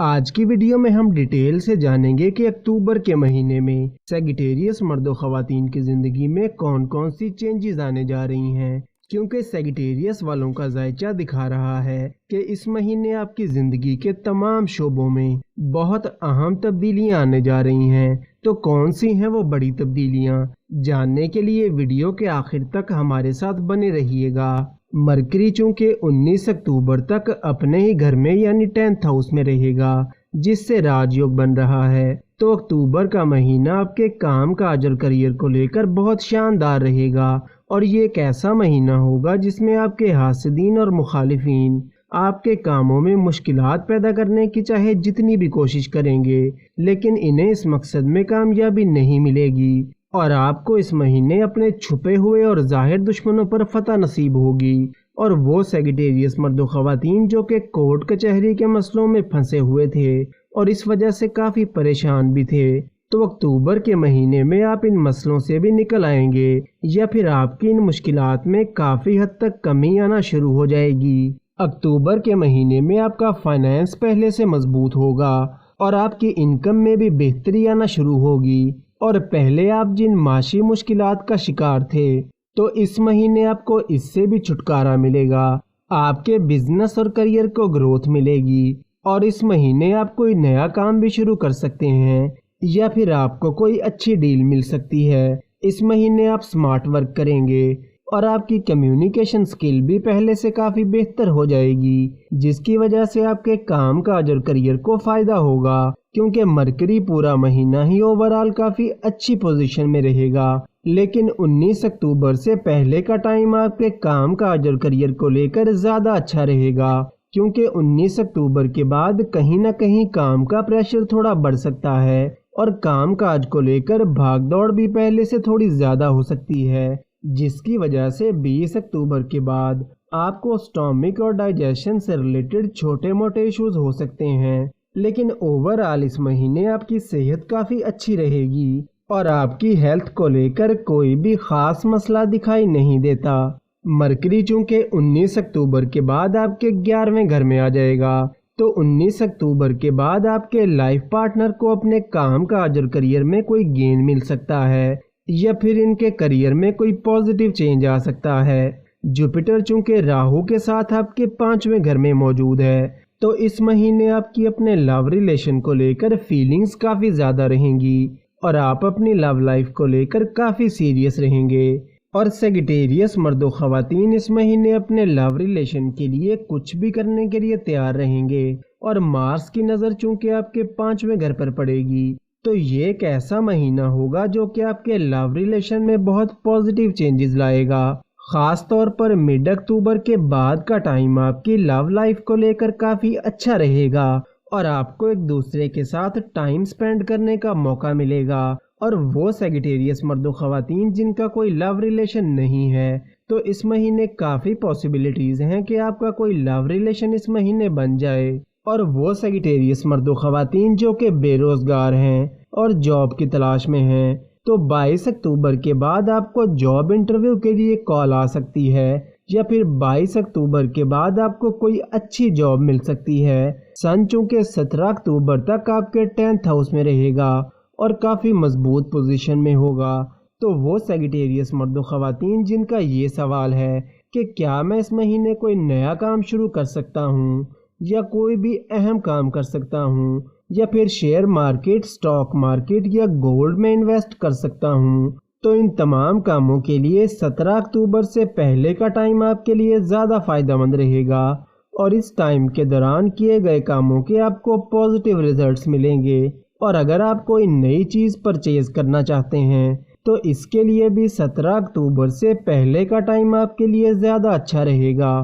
آج کی ویڈیو میں ہم ڈیٹیل سے جانیں گے کہ اکتوبر کے مہینے میں سیگیٹیریس مرد و خواتین کی زندگی میں کون کون سی چینجز آنے جا رہی ہیں، کیونکہ سیگیٹیریس والوں کا ذائچہ دکھا رہا ہے کہ اس مہینے آپ کی زندگی کے تمام شعبوں میں بہت اہم تبدیلیاں آنے جا رہی ہیں۔ تو کون سی ہیں وہ بڑی تبدیلیاں، جاننے کے لیے ویڈیو کے آخر تک ہمارے ساتھ بنے رہیے گا۔ مرکری چونکہ 19 اکتوبر تک اپنے ہی گھر میں یعنی 10th ہاؤس میں رہے گا، جس سے راج یوگ بن رہا ہے، تو اکتوبر کا مہینہ آپ کے کام کاج اور کریئر کو لے کر بہت شاندار رہے گا، اور یہ ایک ایسا مہینہ ہوگا جس میں آپ کے حاسدین اور مخالفین آپ کے کاموں میں مشکلات پیدا کرنے کی چاہے جتنی بھی کوشش کریں گے، لیکن انہیں اس مقصد میں کامیابی نہیں ملے گی، اور آپ کو اس مہینے اپنے چھپے ہوئے اور ظاہر دشمنوں پر فتح نصیب ہوگی، اور وہ سیگیٹیریس مرد و خواتین جو کہ کورٹ کچہری کے مسئلوں میں پھنسے ہوئے تھے اور اس وجہ سے کافی پریشان بھی تھے، تو اکتوبر کے مہینے میں آپ ان مسئلوں سے بھی نکل آئیں گے، یا پھر آپ کی ان مشکلات میں کافی حد تک کمی آنا شروع ہو جائے گی۔ اکتوبر کے مہینے میں آپ کا فائنینس پہلے سے مضبوط ہوگا اور آپ کی انکم میں بھی بہتری آنا شروع ہوگی، اور پہلے آپ جن معاشی مشکلات کا شکار تھے تو اس مہینے آپ کو اس سے بھی چھٹکارا ملے گا، آپ کے بزنس اور کریئر کو گروتھ ملے گی، اور اس مہینے آپ کوئی نیا کام بھی شروع کر سکتے ہیں، یا پھر آپ کو کوئی اچھی ڈیل مل سکتی ہے۔ اس مہینے آپ سمارٹ ورک کریں گے اور آپ کی کمیونیکیشن سکل بھی پہلے سے کافی بہتر ہو جائے گی، جس کی وجہ سے آپ کے کام کاج اور کریئر کو فائدہ ہوگا، کیونکہ مرکری پورا مہینہ ہی اوورآل کافی اچھی پوزیشن میں رہے گا، لیکن 19 اکتوبر سے پہلے کا ٹائم آپ کے کام کاج اور کریئر کو لے کر زیادہ اچھا رہے گا، کیونکہ 19 اکتوبر کے بعد کہیں نہ کہیں کام کا پریشر تھوڑا بڑھ سکتا ہے، اور کام کاج کو لے کر بھاگ دوڑ بھی پہلے سے تھوڑی زیادہ ہو سکتی ہے، جس کی وجہ سے 20 اکتوبر کے بعد آپ کو اسٹامک اور ڈائجیشن سے ریلیٹڈ چھوٹے موٹے ایشوز ہو سکتے ہیں، لیکن اوورآل اس مہینے آپ کی صحت کافی اچھی رہے گی، اور آپ کی ہیلتھ کو لے کر کوئی بھی خاص مسئلہ دکھائی نہیں دیتا۔ مرکری چونکہ 19 اکتوبر کے بعد آپ کے 11ویں گھر میں آ جائے گا، تو 19 اکتوبر کے بعد آپ کے لائف پارٹنر کو اپنے کام کاج اور کریئر میں کوئی گین مل سکتا ہے، یا پھر ان کے کریئر میں کوئی پازیٹیو چینج آ سکتا ہے۔ جوپیٹر چونکہ راہو کے ساتھ آپ کے 5ویں گھر میں موجود ہے، تو اس مہینے آپ کی اپنے لو ریلیشن کو لے کر فیلنگز کافی زیادہ رہیں گی، اور آپ اپنی لو لائف کو لے کر کافی سیریس رہیں گے، اور سیگیٹیریس مرد و خواتین اس مہینے اپنے لو ریلیشن کے لیے کچھ بھی کرنے کے لیے تیار رہیں گے، اور مارس کی نظر چونکہ آپ کے 5ویں گھر پر پڑے گی، تو یہ ایک ایسا مہینہ ہوگا جو کہ آپ کے لو ریلیشن میں بہت پازیٹیو چینجز لائے گا۔ خاص طور پر مڈ اکتوبر کے بعد کا ٹائم آپ کی لو لائف کو لے کر کافی اچھا رہے گا، اور آپ کو ایک دوسرے کے ساتھ ٹائم سپینڈ کرنے کا موقع ملے گا، اور وہ سیگیٹیریس مرد و خواتین جن کا کوئی لو ریلیشن نہیں ہے، تو اس مہینے کافی پاسبلٹیز ہیں کہ آپ کا کوئی لو ریلیشن اس مہینے بن جائے، اور وہ سیگیٹیریس مرد و خواتین جو کہ بے روزگار ہیں اور جاب کی تلاش میں ہیں، تو 22 اکتوبر کے بعد آپ کو جاب انٹرویو کے لیے کال آ سکتی ہے، یا پھر 22 اکتوبر کے بعد آپ کو کوئی اچھی جاب مل سکتی ہے۔ سن چونکہ 17 اکتوبر تک آپ کے 10th ہاؤس میں رہے گا اور کافی مضبوط پوزیشن میں ہوگا، تو وہ سیگیٹیریس مرد و خواتین جن کا یہ سوال ہے کہ کیا میں اس مہینے کوئی نیا کام شروع کر سکتا ہوں، یا کوئی بھی اہم کام کر سکتا ہوں، یا پھر شیئر مارکیٹ، سٹاک مارکیٹ یا گولڈ میں انویسٹ کر سکتا ہوں، تو ان تمام کاموں کے لیے 17 اکتوبر سے پہلے کا ٹائم آپ کے لیے زیادہ فائدہ مند رہے گا، اور اس ٹائم کے دوران کیے گئے کاموں کے آپ کو پازیٹیو ریزلٹس ملیں گے، اور اگر آپ کوئی نئی چیز پرچیز کرنا چاہتے ہیں تو اس کے لیے بھی 17 اکتوبر سے پہلے کا ٹائم آپ کے لیے زیادہ اچھا رہے گا۔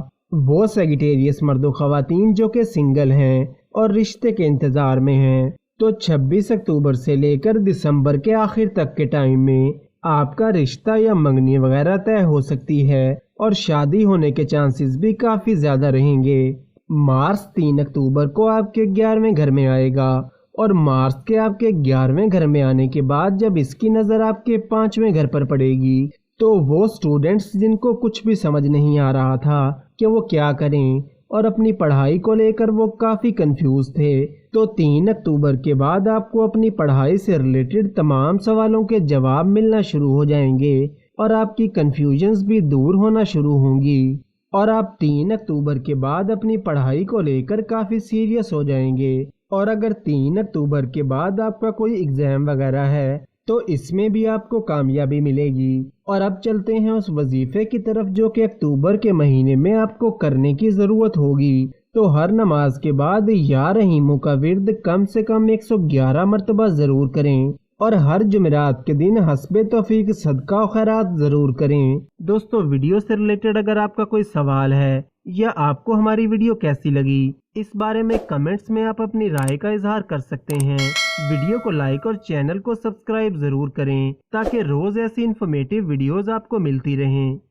وہ سیگیٹیریس مرد و خواتین جو کہ سنگل ہیں اور رشتے کے انتظار میں ہیں، تو 26 اکتوبر سے لے کر دسمبر کے آخر تک کے ٹائم میں آپ کا رشتہ یا منگنی وغیرہ طے ہو سکتی ہے، اور شادی ہونے کے چانسز بھی کافی زیادہ رہیں گے۔ مارس 3 اکتوبر کو آپ کے 11ویں گھر میں آئے گا، اور مارس کے آپ کے 11ویں گھر میں آنے کے بعد جب اس کی نظر آپ کے 5ویں گھر پر پڑے گی، تو وہ اسٹوڈنٹس جن کو کچھ بھی سمجھ نہیں آ رہا تھا کہ وہ کیا کریں، اور اپنی پڑھائی کو لے کر وہ کافی کنفیوز تھے۔ تو 3 اکتوبر کے بعد آپ کو اپنی پڑھائی سے ریلیٹڈ تمام سوالوں کے جواب ملنا شروع ہو جائیں گے اور آپ کی کنفیوژنز بھی دور ہونا شروع ہوں گی، اور آپ 3 اکتوبر کے بعد اپنی پڑھائی کو لے کر کافی سیریس ہو جائیں گے۔ اور اگر 3 اکتوبر کے بعد آپ کا کوئی ایگزام وغیرہ ہے تو اس میں بھی آپ کو کامیابی ملے گی۔ اور اب چلتے ہیں اس وظیفے کی طرف جو کہ اکتوبر کے مہینے میں آپ کو کرنے کی ضرورت ہوگی۔ تو ہر نماز کے بعد یا رحیموں کا ورد کم سے کم 111 مرتبہ ضرور کریں، اور ہر جمعرات کے دن حسب توفیق صدقہ و خیرات ضرور کریں۔ دوستو، ویڈیو سے ریلیٹڈ اگر آپ کا کوئی سوال ہے یا آپ کو ہماری ویڈیو کیسی لگی، اس بارے میں کمنٹس میں آپ اپنی رائے کا اظہار کر سکتے ہیں۔ ویڈیو کو لائک اور چینل کو سبسکرائب ضرور کریں تاکہ روز ایسی انفارمیٹیو ویڈیوز آپ کو ملتی رہیں۔